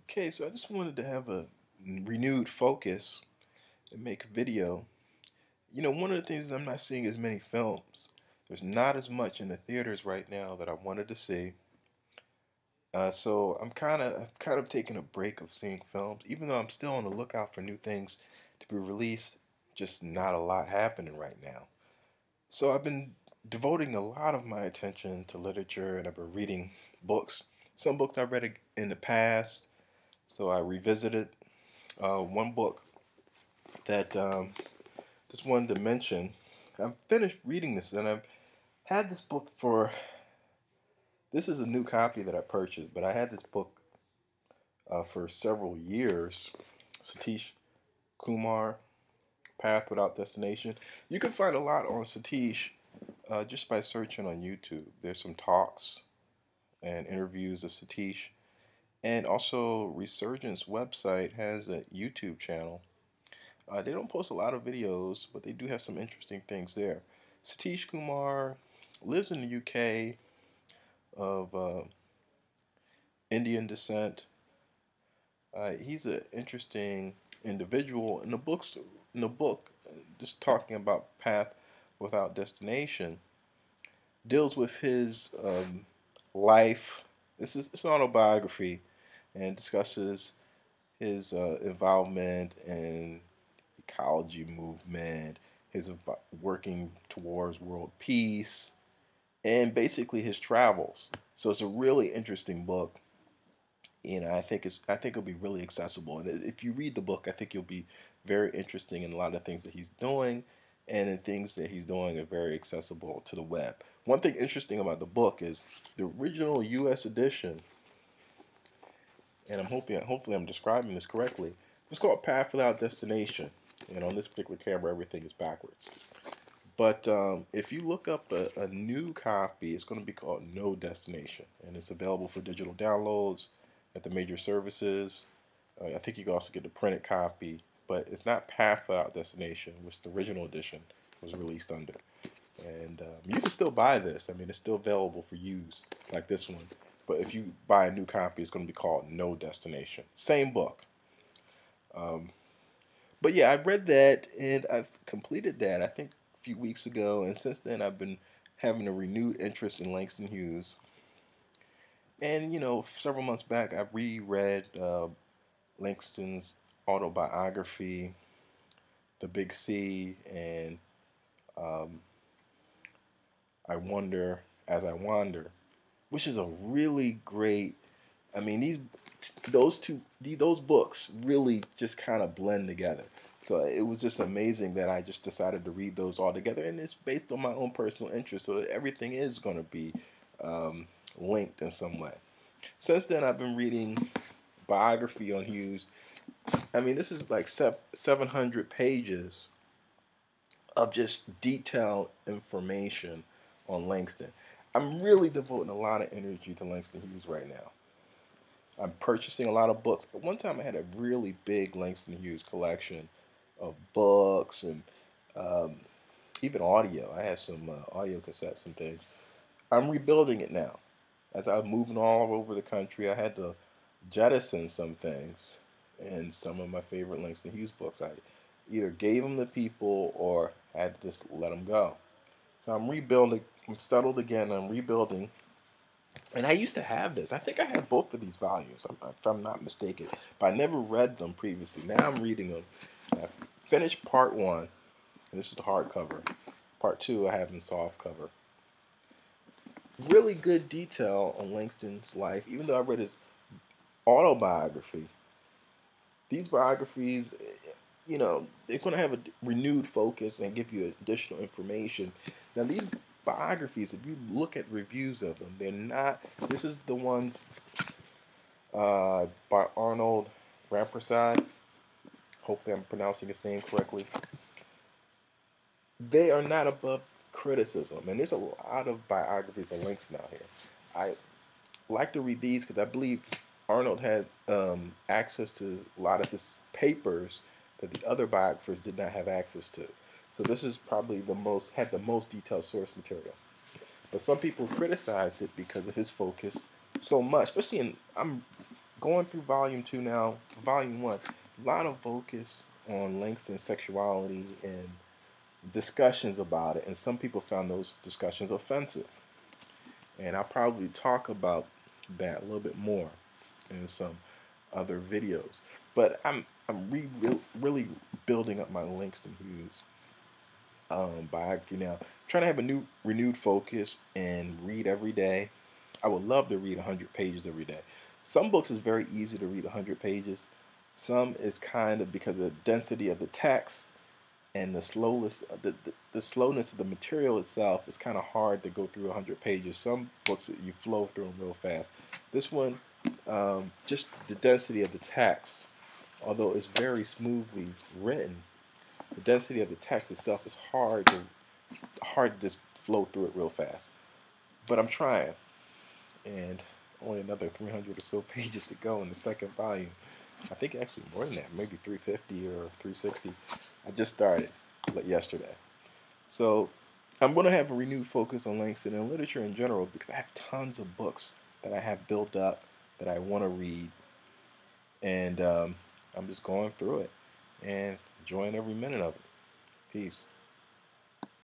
Okay, so I just wanted to have a renewed focus and make a video. One of the things is I'm not seeing as many films. There's not as much in the theaters right now that I wanted to see. So I'm kind of taking a break of seeing films, even though I'm still on the lookout for new things to be released. Just not a lot happening right now. So I've been devoting a lot of my attention to literature, and I've been reading books. Some books I've read in the past, so I revisited one book that just wanted to mention. I've finished reading this, and I've had this book for. This is a new copy that I purchased, but I had this book for several years. Satish Kumar, Path Without Destination. You can find a lot on Satish just by searching on YouTube. There's some talks and interviews of Satish, and also Resurgence website has a YouTube channel. They don't post a lot of videos, but they do have some interesting things there. Satish Kumar lives in the UK of Indian descent. He's an interesting individual. In the book, just talking about Path Without Destination, deals with his life. It's an autobiography, and discusses his involvement in ecology movement, his working towards world peace, and basically his travels. So it's a really interesting book. I think it'll be really accessible. And if you read the book, I think you'll be very interesting in a lot of things that he's doing, and in things that he's doing are very accessible to the web. One thing interesting about the book is the original U.S. edition, and hopefully I'm describing this correctly. It's called Path Without Destination, and on this particular camera, everything is backwards. But if you look up a new copy, it's going to be called No Destination, and it's available for digital downloads at the major services. I think you can also get the printed copy, but it's not Path Without Destination, which the original edition was released under. And you can still buy this. I mean, it's still available for use, like this one. But if you buy a new copy, it's going to be called No Destination. Same book. But yeah, I read that, and I've completed that, I think, a few weeks ago. And since then, I've been having a renewed interest in Langston Hughes. And, several months back, I reread Langston's autobiography, The Big C, and um, I Wonder as I Wander, which is a really great. I mean, those books really just kind of blend together. So it was just amazing that I just decided to read those all together, and it's based on my own personal interest. So everything is going to be linked in some way. Since then, I've been reading biography on Hughes. I mean, this is like 700 pages of just detailed information on Langston. I'm really devoting a lot of energy to Langston Hughes right now. I'm purchasing a lot of books. At one time, I had a really big Langston Hughes collection of books and even audio. I had some audio cassettes and things. I'm rebuilding it now. As I'm moving all over the country, I had to jettison some things, and some of my favorite Langston Hughes books, I either gave them to people or had to just let them go. So I'm rebuilding. I'm settled again. I'm rebuilding. And I used to have this. I think I had both of these volumes, if I'm not mistaken. But I never read them previously. Now I'm reading them. I finished part one, and this is the hardcover. Part two I have in soft cover. Really good detail on Langston's life, even though I read his autobiography. These biographies, they're going to have a renewed focus and give you additional information. Now, these biographies, if you look at reviews of them, they're not. This is the ones by Arnold Rampersad. Hopefully, I'm pronouncing his name correctly. They are not above criticism, and there's a lot of biographies of Langston out here. I like to read these because I believe Arnold had access to a lot of his papers that the other biographers did not have access to. So this is probably had the most detailed source material. But some people criticized it because of his focus so much, especially I'm going through volume 2 now. Volume 1, a lot of focus on Langston's sexuality and discussions about it, and some people found those discussions offensive. And I'll probably talk about that a little bit more in some other videos. But really building up my Langston Hughes biography now. I'm trying to have a new renewed focus and read every day. I would love to read 100 pages every day. Some books is very easy to read 100 pages. Some is kind of because of the density of the text and the slowness of the material itself is kind of hard to go through 100 pages. Some books you flow through them real fast. This one, just the density of the text, although it's very smoothly written, the density of the text itself is hard to just flow through it real fast. But I'm trying, and only another 300 or so pages to go in the second volume. I think actually more than that, maybe 350 or 360. I just started yesterday. So I'm going to have a renewed focus on Langston and literature in general because I have tons of books that I have built up that I want to read. And I'm just going through it and enjoying every minute of it. Peace.